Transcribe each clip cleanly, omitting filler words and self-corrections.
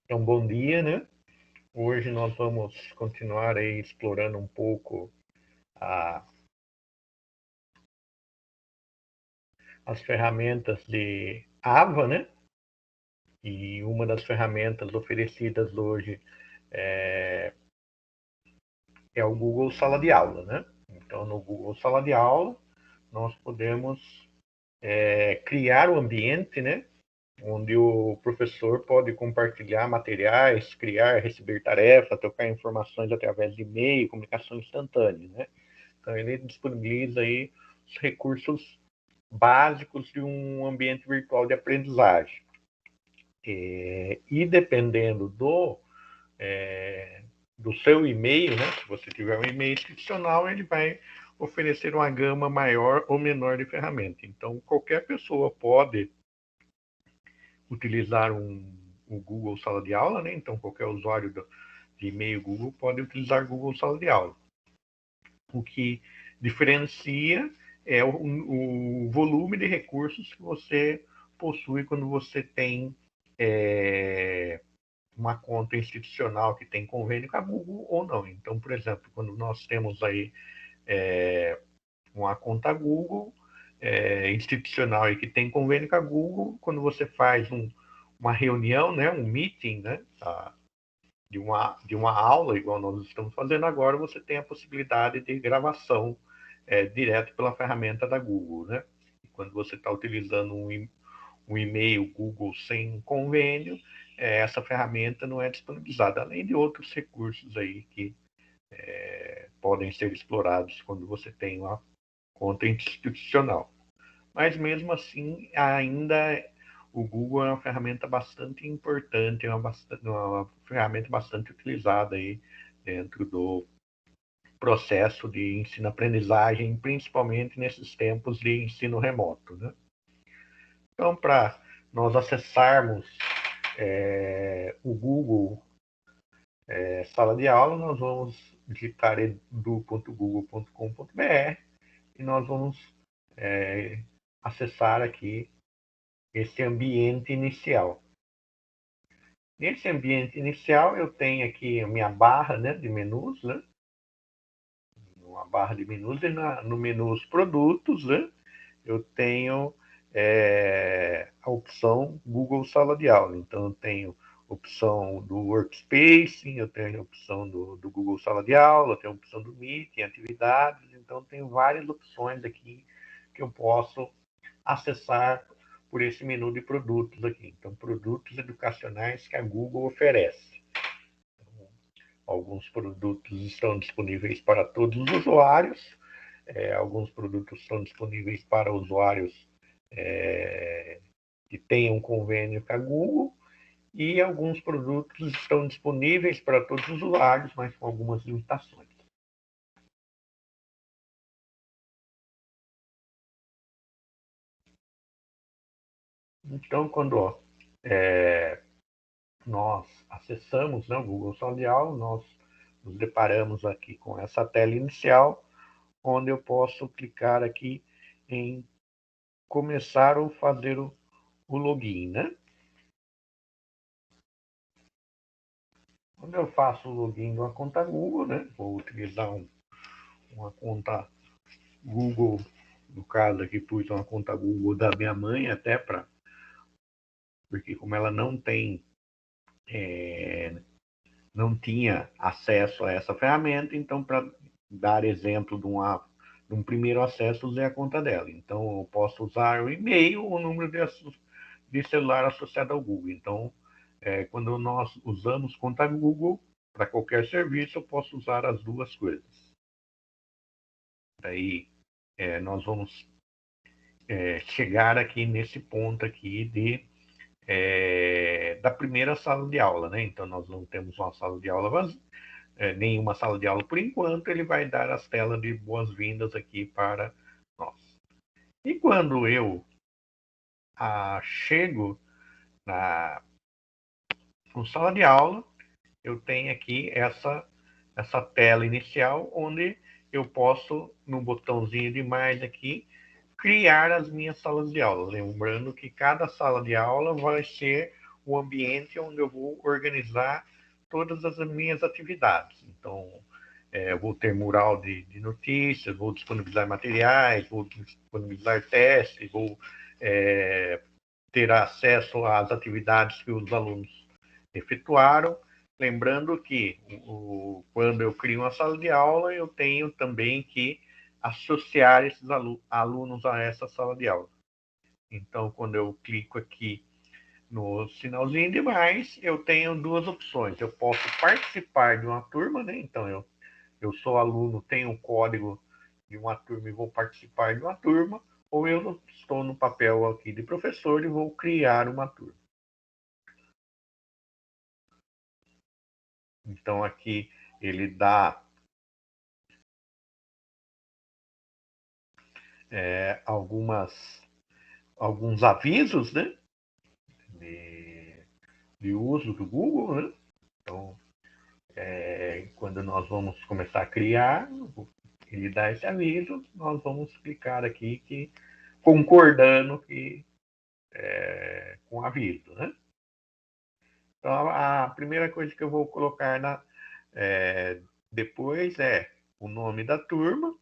Então, bom dia, né? Hoje nós vamos continuar aí explorando um pouco a, as ferramentas de AVA, né? E uma das ferramentas oferecidas hoje é o Google Sala de Aula, né? Então, no Google Sala de Aula, nós podemos criar o ambiente, né? Onde o professor pode compartilhar materiais, criar, receber tarefas, trocar informações através de e-mail, comunicação instantânea, né? Então, ele disponibiliza aí os recursos básicos de um ambiente virtual de aprendizagem. E dependendo do seu e-mail, né, se você tiver um e-mail institucional, ele vai oferecer uma gama maior ou menor de ferramentas. Então, qualquer pessoa pode utilizar o Google Sala de Aula, né? Então, qualquer usuário de e-mail Google pode utilizar Google Sala de Aula. O que diferencia é o volume de recursos que você possui quando você tem uma conta institucional que tem convênio com a Google ou não. Então, por exemplo, quando nós temos aí uma conta Google institucional e que tem convênio com a Google, quando você faz uma reunião, né, um meeting, né, de uma aula, igual nós estamos fazendo agora, você tem a possibilidade de gravação direto pela ferramenta da Google, né? Quando você está utilizando um e-mail Google sem convênio, essa ferramenta não é disponibilizada, além de outros recursos aí que podem ser explorados quando você tem uma conta institucional. Mas mesmo assim, ainda o Google é uma ferramenta bastante importante, é uma ferramenta bastante utilizada aí dentro do processo de ensino-aprendizagem, principalmente nesses tempos de ensino remoto, né? Então, para nós acessarmos o Google Sala de Aula, nós vamos digitar edu.google.com.br e nós vamos acessar aqui esse ambiente inicial. Nesse ambiente inicial, eu tenho aqui a minha barra, né, de menus, né? Uma barra de menus e no menu os produtos, né? Eu tenho a opção Google Sala de Aula. Então, eu tenho opção do Workspace, eu tenho a opção do Google Sala de Aula, eu tenho a opção do Meeting, atividades. Então, tenho várias opções aqui que eu posso acessar por esse menu de produtos aqui. Então, produtos educacionais que a Google oferece. Então, alguns produtos estão disponíveis para todos os usuários, alguns produtos estão disponíveis para usuários que tenham um convênio com a Google, e alguns produtos estão disponíveis para todos os usuários, mas com algumas limitações. Então, quando nós acessamos, né, o Google Sala de Aula, nós nos deparamos aqui com essa tela inicial, onde eu posso clicar aqui em começar ou fazer o login, né? Quando eu faço o login de uma conta Google, né? Vou utilizar uma conta Google, no caso aqui pus uma conta Google da minha mãe, até para, porque como ela não tinha acesso a essa ferramenta, então para dar exemplo de um primeiro acesso, usei a conta dela. Então eu posso usar o e-mail ou o número de celular associado ao Google. Então, quando nós usamos conta Google para qualquer serviço, eu posso usar as duas coisas. Daí nós vamos chegar aqui nesse ponto aqui da primeira sala de aula, né? Então nós não temos uma sala de aula vazia, nenhuma sala de aula por enquanto. Ele vai dar as telas de boas-vindas aqui para nós. E quando eu chego na sala de aula, eu tenho aqui essa tela inicial, onde eu posso, no botãozinho de mais aqui, criar as minhas salas de aula. Lembrando que cada sala de aula vai ser o ambiente onde eu vou organizar todas as minhas atividades. Então, eu vou ter mural de notícias, vou disponibilizar materiais, vou disponibilizar testes, vou ter acesso às atividades que os alunos efetuaram. Lembrando que quando eu crio uma sala de aula, eu tenho também que associar esses alunos a essa sala de aula. Então, quando eu clico aqui no sinalzinho de mais, eu tenho duas opções. Eu posso participar de uma turma, né? Então, eu sou aluno, tenho o código de uma turma e vou participar de uma turma, ou eu estou no papel aqui de professor e vou criar uma turma. Então, aqui ele dá alguns avisos, né, de uso do Google, né? Então, quando nós vamos começar a criar, ele dá esse aviso, nós vamos clicar aqui que concordando com o aviso, né? Então, a primeira coisa que eu vou colocar depois é o nome da turma,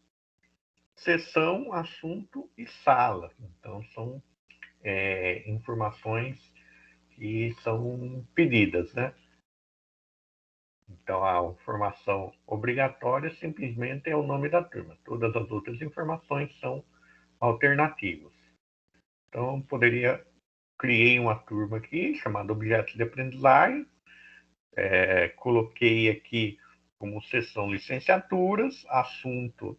sessão, assunto e sala. Então, são informações que são pedidas, né? Então, a informação obrigatória simplesmente é o nome da turma. Todas as outras informações são alternativas. Então, criei uma turma aqui chamada Objetos de Aprendizagem, coloquei aqui como seção licenciaturas, assunto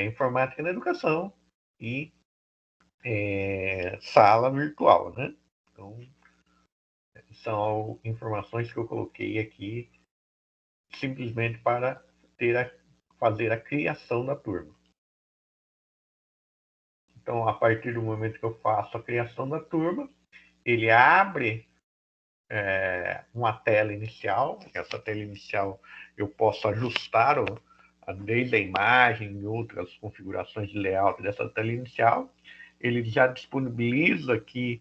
informática na educação e sala virtual, né? Então, são informações que eu coloquei aqui simplesmente para fazer a criação da turma. Então, a partir do momento que eu faço a criação da turma, ele abre uma tela inicial. Essa tela inicial eu posso ajustar desde a imagem e outras configurações de layout dessa tela inicial. Ele já disponibiliza aqui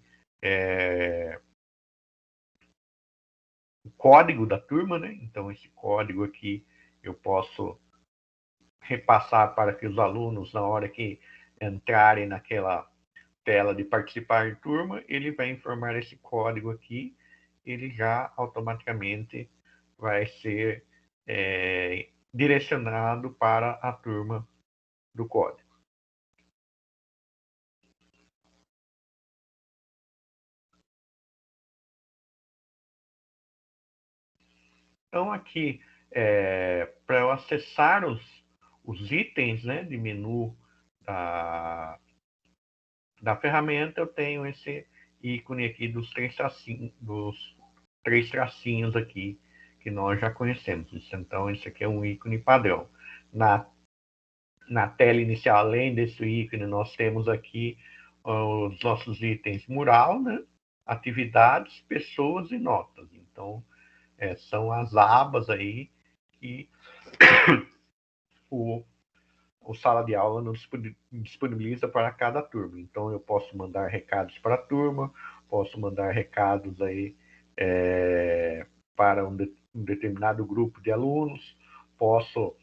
o código da turma, né? Então, esse código aqui eu posso repassar para que os alunos, na hora que entrarem naquela tela de participar de turma, ele vai informar esse código aqui, ele já automaticamente vai ser direcionado para a turma do código. Então, aqui, para eu acessar os itens, né, de menu da ferramenta, eu tenho esse ícone aqui dos três tracinhos aqui, que nós já conhecemos. Então, esse aqui é um ícone padrão. Na tela inicial, além desse ícone, nós temos aqui os nossos itens mural, né? Atividades, pessoas e notas. Então, são as abas aí que o sala de aula nos disponibiliza para cada turma. Então, eu posso mandar recados para a turma, posso mandar recados aí para um determinado grupo de alunos, posso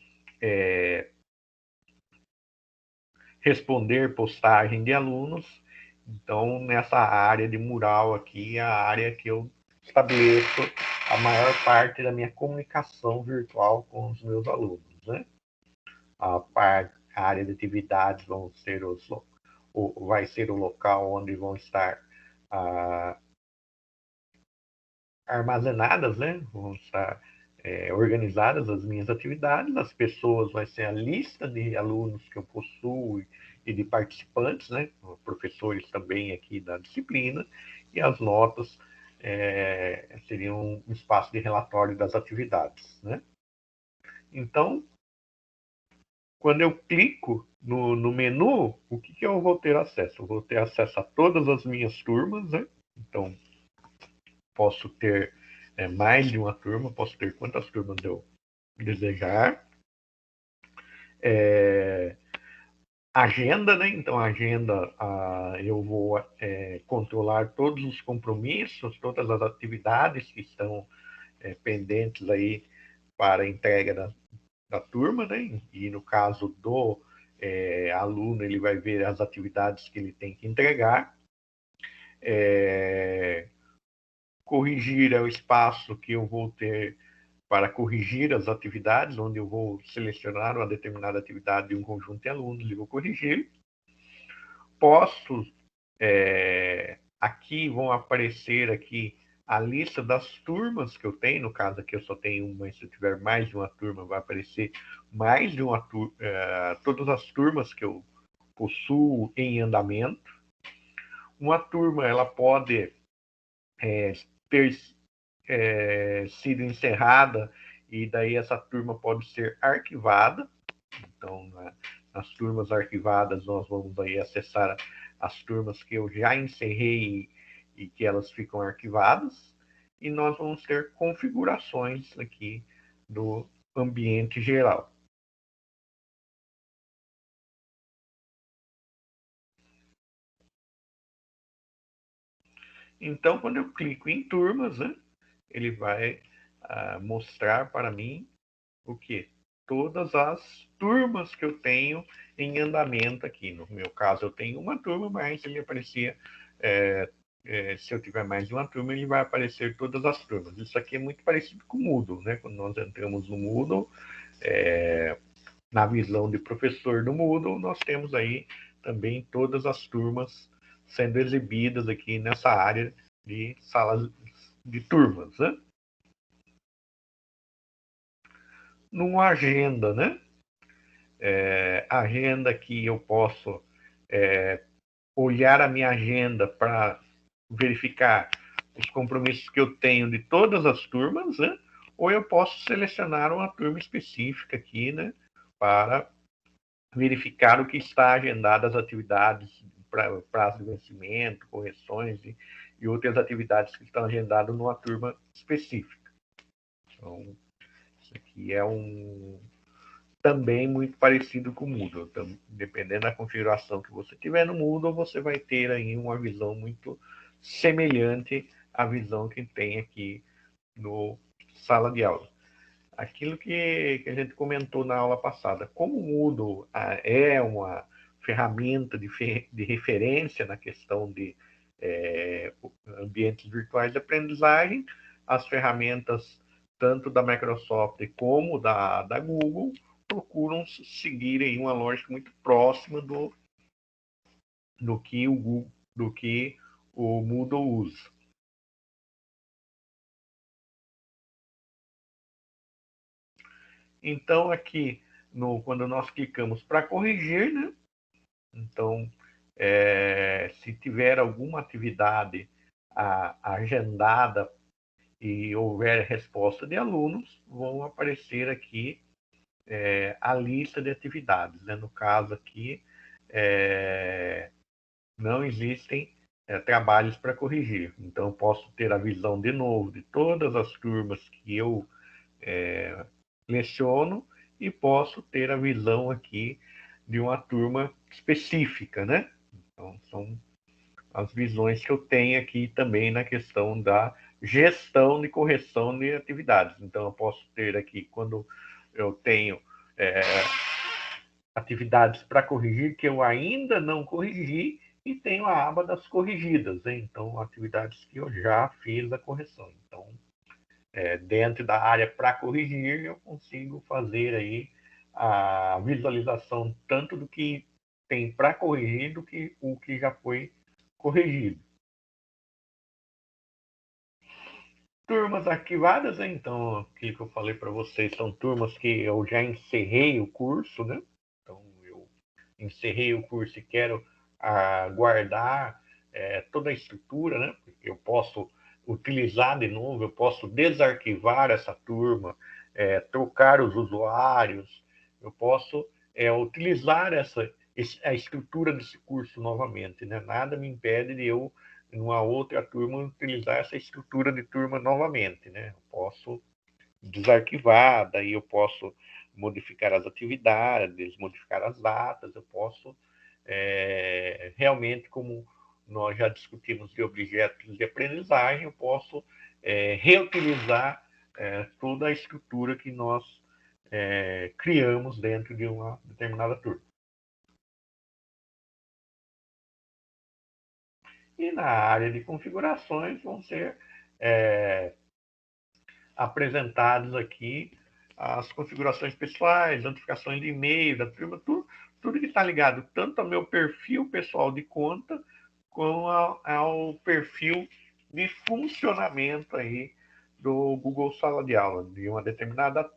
responder postagem de alunos. Então, nessa área de mural aqui, é a área que eu estabeleço a maior parte da minha comunicação virtual com os meus alunos, né? A área de atividades vai ser o local onde vão estar armazenadas, né? Vão estar organizadas as minhas atividades. As pessoas vai ser a lista de alunos que eu possuo e de participantes, né? Professores também aqui da disciplina. E as notas seriam um espaço de relatório das atividades, né? Então, quando eu clico no menu, o que eu vou ter acesso? Eu vou ter acesso a todas as minhas turmas, né? Então, posso ter mais de uma turma, posso ter quantas turmas eu desejar. agenda, né? Então, a agenda, eu vou controlar todos os compromissos, todas as atividades que estão pendentes aí para a entrega da turma, né? E no caso do aluno, ele vai ver as atividades que ele tem que entregar. Corrigir é o espaço que eu vou ter para corrigir as atividades, onde eu vou selecionar uma determinada atividade de um conjunto de alunos e vou corrigir. Posso, aqui vão aparecer aqui a lista das turmas que eu tenho, no caso aqui eu só tenho uma, mas se eu tiver mais de uma turma, vai aparecer mais de uma turma, todas as turmas que eu possuo em andamento. Uma turma, ela pode ter sido encerrada e daí essa turma pode ser arquivada. Então, nas turmas arquivadas, nós vamos aí acessar as turmas que eu já encerrei e que elas ficam arquivadas. E nós vamos ter configurações aqui do ambiente geral. Então, quando eu clico em turmas, né, ele vai mostrar para mim o que? Todas as turmas que eu tenho em andamento aqui. No meu caso, eu tenho uma turma, mas ele aparecia. Se eu tiver mais de uma turma, ele vai aparecer todas as turmas. Isso aqui é muito parecido com o Moodle, né? Quando nós entramos no Moodle, na visão de professor do Moodle, nós temos aí também todas as turmas sendo exibidas aqui nessa área de salas de turmas, né? Numa agenda, né? Agenda que eu posso olhar a minha agenda para verificar os compromissos que eu tenho de todas as turmas, né? Ou eu posso selecionar uma turma específica aqui, né? Para verificar o que está agendado, as atividades, prazo de vencimento, correções e outras atividades que estão agendadas numa turma específica. Então, isso aqui é também muito parecido com o Moodle. Então, dependendo da configuração que você tiver no Moodle, você vai ter aí uma visão muito semelhante à visão que tem aqui no sala de aula. Aquilo que a gente comentou na aula passada, como o Moodle é uma ferramenta de referência na questão de ambientes virtuais de aprendizagem, as ferramentas tanto da Microsoft como da Google procuram seguir aí uma lógica muito próxima do que o Google, do que o Moodle usa. Então, aqui, quando nós clicamos para corrigir, né? Então, se tiver alguma atividade agendada e houver resposta de alunos, vão aparecer aqui a lista de atividades. Né? No caso aqui, não existem trabalhos para corrigir. Então, eu posso ter a visão de novo de todas as turmas que eu leciono e posso ter a visão aqui de uma turma específica, né? Então, são as visões que eu tenho aqui também na questão da gestão de correção de atividades. Então, eu posso ter aqui, quando eu tenho atividades para corrigir que eu ainda não corrigi, e tenho a aba das corrigidas, né? Então, atividades que eu já fiz a correção. Então, dentro da área para corrigir, eu consigo fazer aí a visualização tanto do que tem para corrigir do que o que já foi corrigido. Turmas arquivadas, né? Então, aquilo que eu falei para vocês são turmas que eu já encerrei o curso, né? Então, eu encerrei o curso e quero guardar toda a estrutura, né? Porque eu posso utilizar de novo, eu posso desarquivar essa turma, trocar os usuários, eu posso utilizar a estrutura desse curso novamente, né? Nada me impede de eu, numa outra turma, utilizar essa estrutura de turma novamente, né? Eu posso desarquivar, daí eu posso modificar as atividades, modificar as datas, eu posso realmente, como nós já discutimos de objetos de aprendizagem, eu posso reutilizar toda a estrutura que nós criamos dentro de uma determinada turma. E na área de configurações vão ser apresentados aqui as configurações pessoais, notificações de e-mail da turma, tudo que está ligado tanto ao meu perfil pessoal de conta, como ao perfil de funcionamento aí do Google Sala de Aula, de uma determinada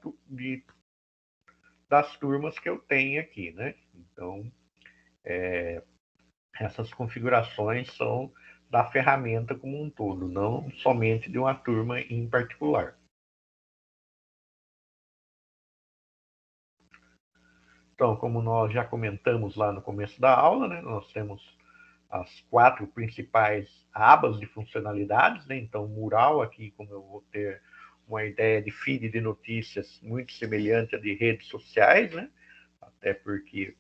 das turmas que eu tenho aqui, né? Então, essas configurações são da ferramenta como um todo, não somente de uma turma em particular. Então, como nós já comentamos lá no começo da aula, né, nós temos as 4 principais abas de funcionalidades, né? Então, mural aqui, como eu vou ter uma ideia de feed de notícias muito semelhante à de redes sociais, né? Até porque,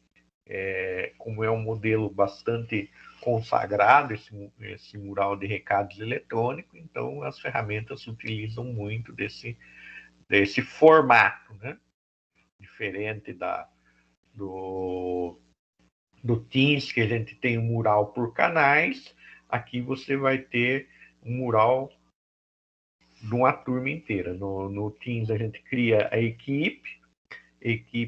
como é um modelo bastante consagrado, esse mural de recados eletrônicos, então as ferramentas utilizam muito desse formato, né? Diferente do Teams, que a gente tem um mural por canais, aqui você vai ter um mural de uma turma inteira. No Teams a gente cria a equipe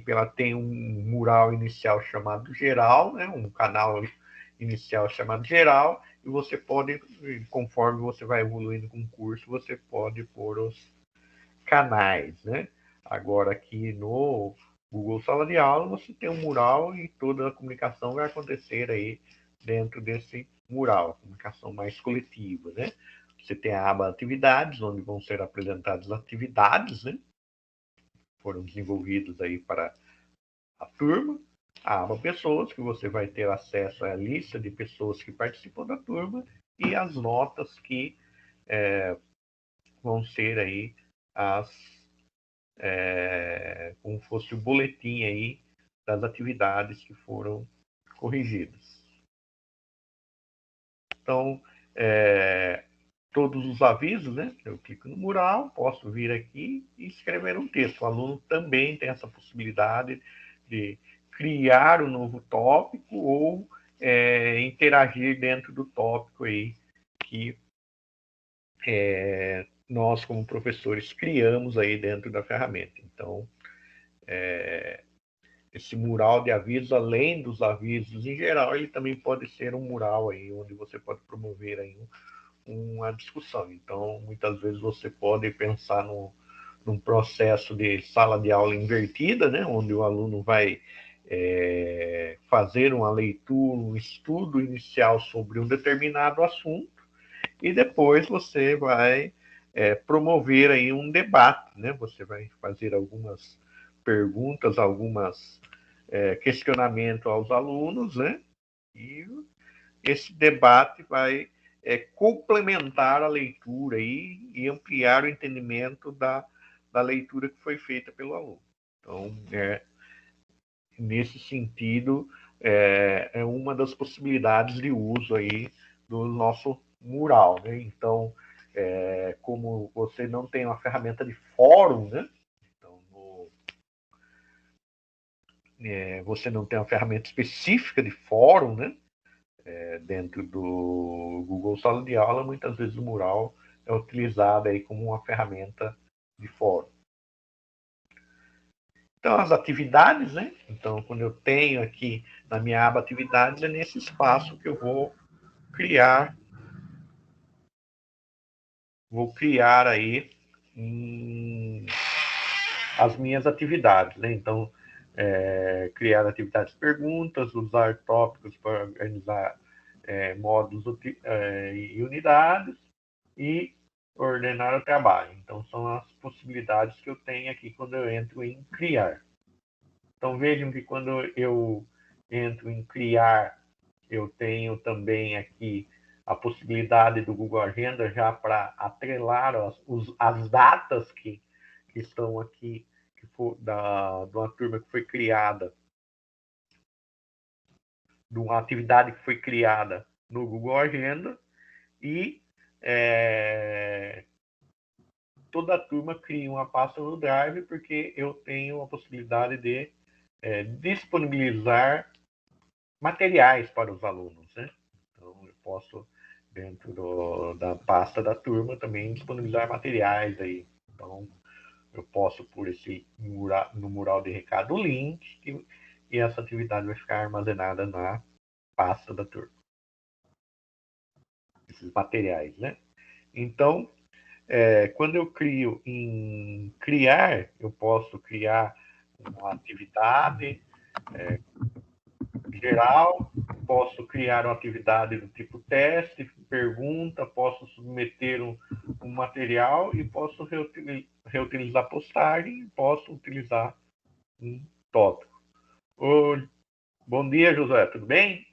ela tem um mural inicial chamado geral, né? Um canal inicial chamado geral, e você pode, conforme você vai evoluindo com o curso, você pode pôr os canais, né? Agora aqui no Google Sala de Aula você tem um mural e toda a comunicação vai acontecer aí dentro desse mural, a comunicação mais coletiva, né? Você tem a aba atividades, onde vão ser apresentadas atividades, né? Foram desenvolvidos aí para a turma. A aba pessoas, que você vai ter acesso à lista de pessoas que participam da turma e as notas que vão ser aí as como fosse o boletim aí das atividades que foram corrigidas. Então, todos os avisos, né? Eu clico no mural, posso vir aqui e escrever um texto. O aluno também tem essa possibilidade de criar um novo tópico ou interagir dentro do tópico aí que nós, como professores, criamos aí dentro da ferramenta. Então, esse mural de avisos, além dos avisos em geral, ele também pode ser um mural aí onde você pode promover aí uma discussão. Então, muitas vezes você pode pensar num processo de sala de aula invertida, né, onde o aluno vai fazer uma leitura, um estudo inicial sobre um determinado assunto e depois você vai promover aí um debate, né? Você vai fazer algumas perguntas, algumas questionamentos aos alunos, né? E esse debate vai complementar a leitura e ampliar o entendimento da leitura que foi feita pelo aluno. Então, nesse sentido, é uma das possibilidades de uso aí do nosso mural, né? Então, como você não tem uma ferramenta de fórum, né? Então, você não tem uma ferramenta específica de fórum, né? Dentro do Google Sala de Aula, muitas vezes o mural é utilizado aí como uma ferramenta de fórum. Então, as atividades, né? Então, quando eu tenho aqui na minha aba atividades, é nesse espaço que eu vou criar aí as minhas atividades, né? Então, criar atividades perguntas, usar tópicos para organizar módulos e unidades e ordenar o trabalho. Então, são as possibilidades que eu tenho aqui quando eu entro em criar. Então, vejam que quando eu entro em criar, eu tenho também aqui a possibilidade do Google Agenda já para atrelar as datas que estão aqui, que de uma turma que foi criada, de uma atividade que foi criada no Google Agenda e toda a turma cria uma pasta no Drive, porque eu tenho a possibilidade de disponibilizar materiais para os alunos, né? Então, eu posso, dentro da pasta da turma, também disponibilizar materiais aí. Então, eu posso pôr no mural de recado o link e essa atividade vai ficar armazenada na pasta da turma. Esses materiais, né? Então, quando eu crio em criar, eu posso criar uma atividade geral, posso criar uma atividade do tipo teste, pergunta, posso submeter um material e posso reutilizar postagem, posso utilizar um tópico. Bom dia, José, tudo bem?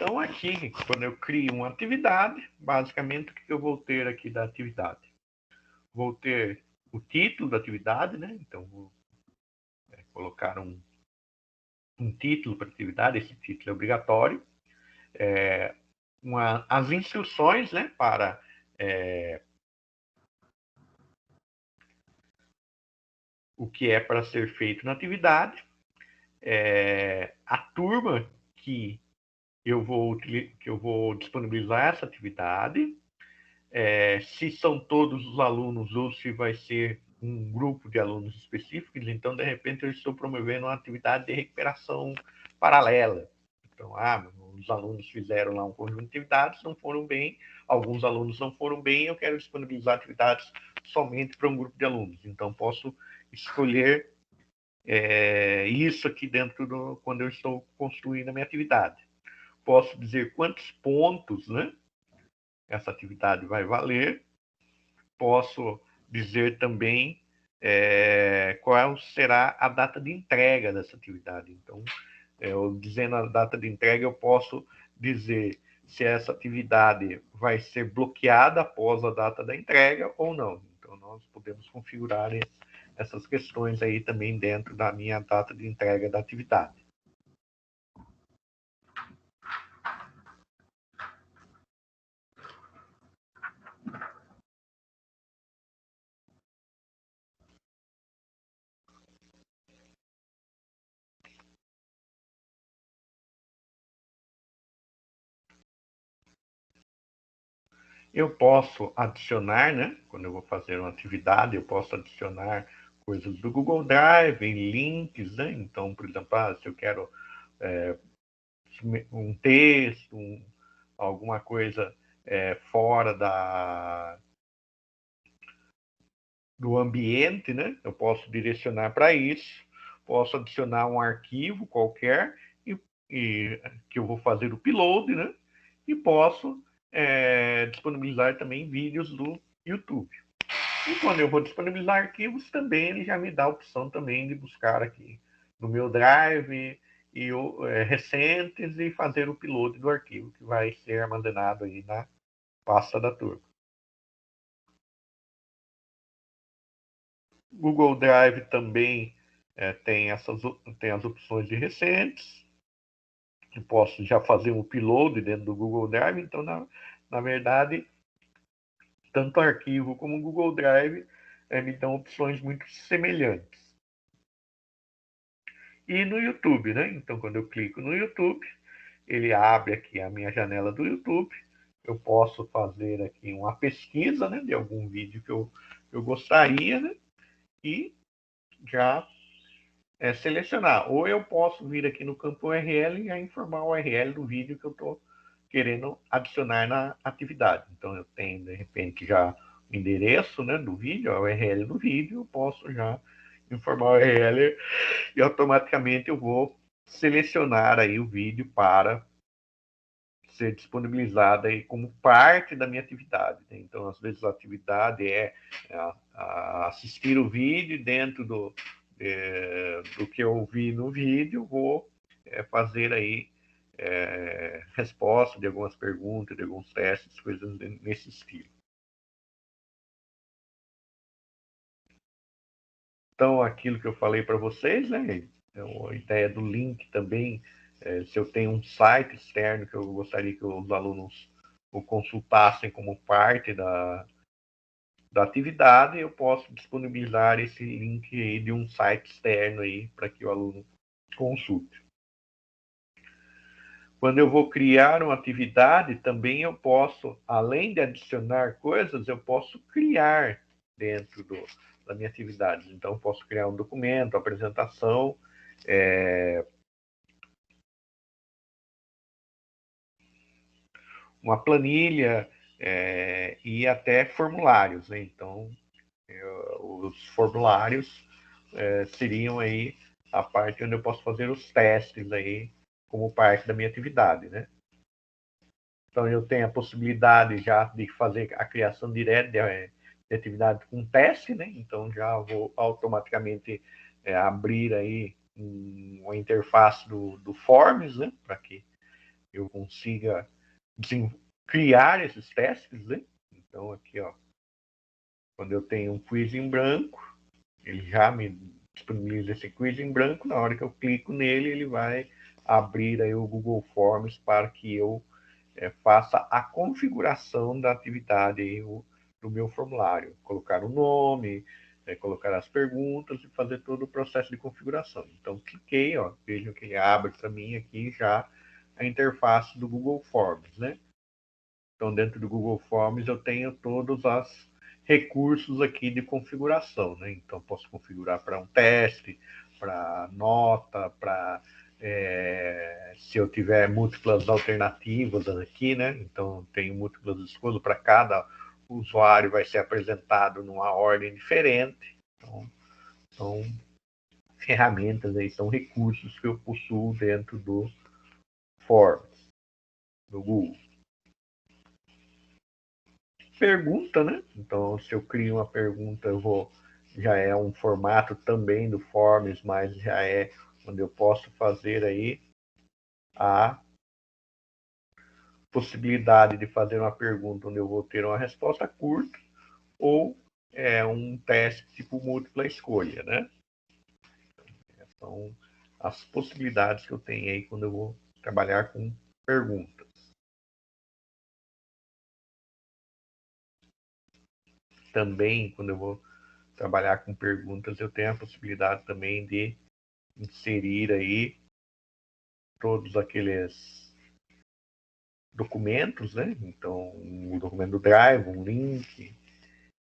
Então, aqui, quando eu crio uma atividade, basicamente, o que eu vou ter aqui da atividade? Vou ter o título da atividade, né? Então, vou colocar um título para a atividade, esse título é obrigatório. As instruções, né, para o que é para ser feito na atividade, a turma que eu vou disponibilizar essa atividade, se são todos os alunos ou se vai ser um grupo de alunos específicos, então, de repente, eu estou promovendo uma atividade de recuperação paralela. Então, os alunos fizeram lá um conjunto de atividades, não foram bem, alguns alunos não foram bem, eu quero disponibilizar atividades somente para um grupo de alunos. Então, posso escolher isso aqui quando eu estou construindo a minha atividade. Posso dizer quantos pontos, né, essa atividade vai valer. Posso dizer também qual será a data de entrega dessa atividade. Então, dizendo a data de entrega, eu posso dizer se essa atividade vai ser bloqueada após a data da entrega ou não. Então, nós podemos configurar essas questões aí também dentro da minha data de entrega da atividade. Eu posso adicionar, né? Quando eu vou fazer uma atividade, eu posso adicionar coisas do Google Drive, links, né? Então, por exemplo, se eu quero um texto, alguma coisa fora do ambiente, né? Eu posso direcionar para isso, posso adicionar um arquivo qualquer e que eu vou fazer o upload, né? E posso disponibilizar também vídeos do YouTube. E quando eu vou disponibilizar arquivos, também ele já me dá a opção também de buscar aqui no meu Drive e recentes e fazer o upload do arquivo que vai ser armazenado aí na pasta da turma. Google Drive também tem as opções de recentes. Eu posso já fazer um upload dentro do Google Drive. Então, na verdade, tanto o arquivo como o Google Drive me dão opções muito semelhantes. E no YouTube, né? Então, quando eu clico no YouTube, ele abre aqui a minha janela do YouTube. Eu posso fazer aqui uma pesquisa, né, de algum vídeo que eu gostaria, né? E já selecionar. Ou eu posso vir aqui no campo URL e já informar o URL do vídeo que eu estou querendo adicionar na atividade. Então, eu tenho, de repente, já o endereço, né, do vídeo, a URL do vídeo, eu posso já informar o URL e automaticamente eu vou selecionar aí o vídeo para ser disponibilizada aí como parte da minha atividade, né? Então, às vezes a atividade é assistir o vídeo dentro do que eu vi no vídeo, vou fazer aí resposta de algumas perguntas, de alguns testes, coisas nesse estilo. Então, aquilo que eu falei para vocês, né? Então, a ideia do link também, se eu tenho um site externo que eu gostaria que os alunos o consultassem como parte da atividade, eu posso disponibilizar esse link aí de um site externo aí para que o aluno consulte. Quando eu vou criar uma atividade, também eu posso, além de adicionar coisas, eu posso criar dentro da minha atividade. Então, eu posso criar um documento, apresentação, uma planilha e até formulários, né? Então, os formulários seriam aí a parte onde eu posso fazer os testes aí como parte da minha atividade, né? Então, eu tenho a possibilidade já de fazer a criação direta de atividade com teste, né? Então, já vou automaticamente abrir aí uma interface do Forms, né? Para que eu consiga criar esses testes, né? Então, aqui, ó, quando eu tenho um quiz em branco, ele já me disponibiliza esse quiz em branco. Na hora que eu clico nele, ele vai abrir aí o Google Forms para que eu faça a configuração da atividade aí, do meu formulário. Colocar o nome, colocar as perguntas e fazer todo o processo de configuração. Então, cliquei, ó, vejam que ele abre para mim aqui já a interface do Google Forms, né? Então, dentro do Google Forms, eu tenho todos os recursos aqui de configuração, né? Então, posso configurar para um teste, para nota, para se eu tiver múltiplas alternativas aqui, né? Então, tenho múltiplas escolhas para cada usuário, vai ser apresentado numa ordem diferente. Então, são ferramentas aí, são recursos que eu possuo dentro do Forms, do Google. Pergunta, né? Então, se eu crio uma pergunta, já é um formato também do Forms, mas já é onde eu posso fazer aí a possibilidade de fazer uma pergunta onde eu vou ter uma resposta curta ou um teste tipo múltipla escolha, né? São as possibilidades que eu tenho aí quando eu vou trabalhar com perguntas. Também, quando eu vou trabalhar com perguntas, eu tenho a possibilidade também de inserir aí todos aqueles documentos, né? Então, o documento do Drive, um link,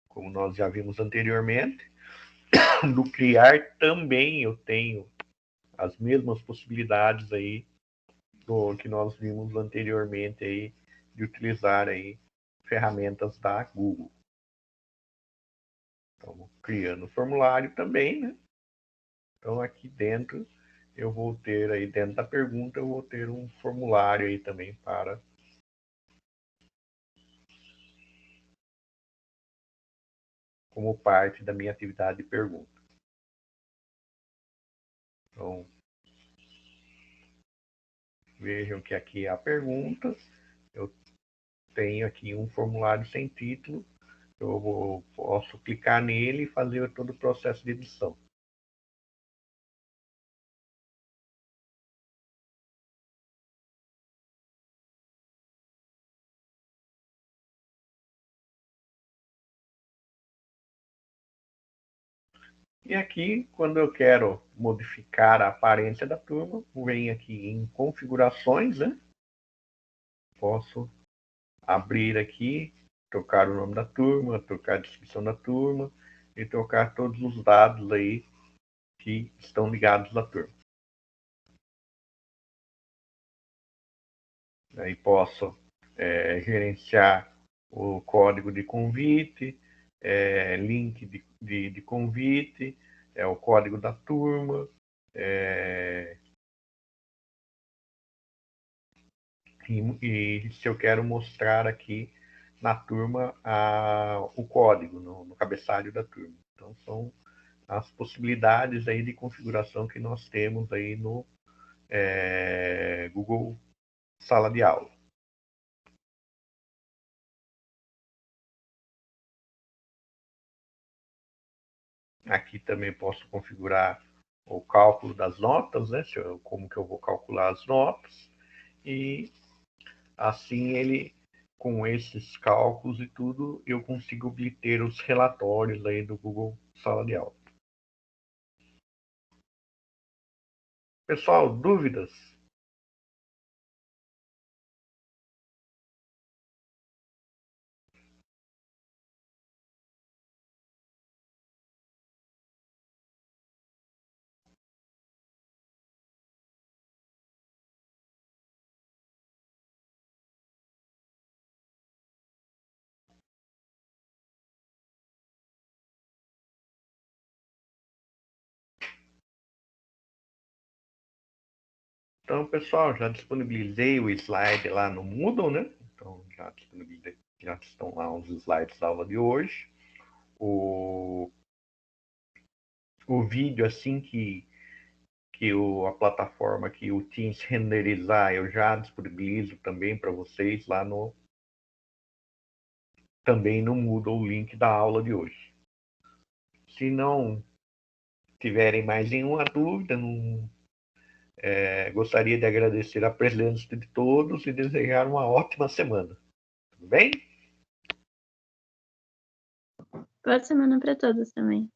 como nós já vimos anteriormente. Do criar também eu tenho as mesmas possibilidades aí do que nós vimos anteriormente aí de utilizar aí ferramentas da Google. Então, criando o formulário também, né? Então, aqui dentro eu vou ter aí, dentro da pergunta, eu vou ter um formulário aí também para como parte da minha atividade de pergunta. Então, vejam que aqui há perguntas, eu tenho aqui um formulário sem título, posso clicar nele e fazer todo o processo de edição. E aqui, quando eu quero modificar a aparência da turma, venho aqui em configurações, né? Posso abrir aqui, trocar o nome da turma, trocar a descrição da turma e trocar todos os dados aí que estão ligados à turma. Aí posso gerenciar o código de convite, link de convite, o código da turma, e se eu quero mostrar aqui na turma o código, no cabeçalho da turma. Então, são as possibilidades aí de configuração que nós temos aí no Google Sala de Aula. Aqui também posso configurar o cálculo das notas, né? Como que eu vou calcular as notas. E assim com esses cálculos e tudo, eu consigo obter os relatórios aí do Google Sala de Aula. Pessoal, dúvidas? Então, pessoal, já disponibilizei o slide lá no Moodle, né? Então, já estão lá os slides da aula de hoje. O vídeo, assim a plataforma que o Teams renderizar, eu já disponibilizo também para vocês lá também no Moodle o link da aula de hoje. Se não tiverem mais nenhuma dúvida, gostaria de agradecer a presença de todos e desejar uma ótima semana. Tudo bem? Boa semana para todos também.